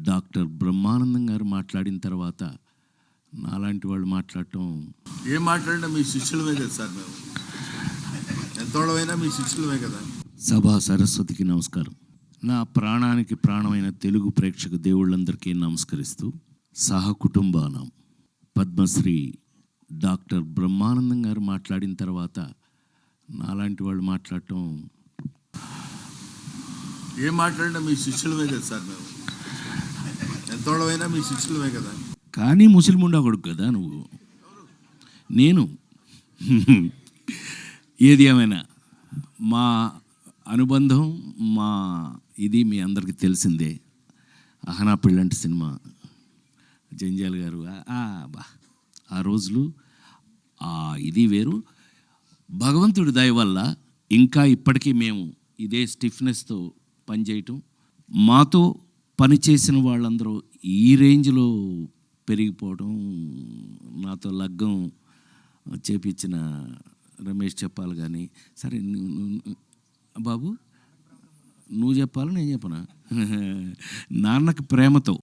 Doctor Brahmanandam గారు మాట్లాడిన తర్వాత నాలాంటి వాళ్ళు మాట్లాడటం, ఏం మాట్లాడినా మీ శిష్యులమే కదా సార్. మేము ఎంతోళ్ళమైనా మీ శిష్యులమే కదా. సభా సరస్వతికి నమస్కారం. నా ప్రాణానికి ప్రాణమైన తెలుగు ప్రేక్షక దేవుళ్ళందరికీ నమస్కరిస్తూ, సహకుటుంబానం పద్మశ్రీ డాక్టర్ బ్రహ్మానందం గారు మాట్లాడిన తర్వాత నాలాంటి వాళ్ళు మాట్లాడటం, ఏం మాట్లాడినా మీ శిష్యులమే కదా సార్. మేము ఎంతోళ్ళమైనా మీ శిష్యులమే కదా. కానీ ముస్లిముండా కొడుకు కదా నువ్వు. నేను ఏది ఏమైనా మా అనుబంధం, మా ఇది మీ అందరికీ తెలిసిందే. అహనా పెళ్ళంటి సినిమా, జంజాల్ గారు, బా ఆ రోజులు ఇది వేరు. భగవంతుడి దయ వల్ల ఇంకా ఇప్పటికీ మేము ఇదే స్టిఫ్నెస్తో పనిచేయటం, మాతో పనిచేసిన వాళ్ళందరూ ఈ రేంజ్లో పెరిగిపోవడం, నాతో లగ్గం చేపించిన రమేష్ చెప్పాలి. కానీ సరే బాబు నువ్వు చెప్పాలి, నేను చెప్పనా? నాన్నకి ప్రేమతో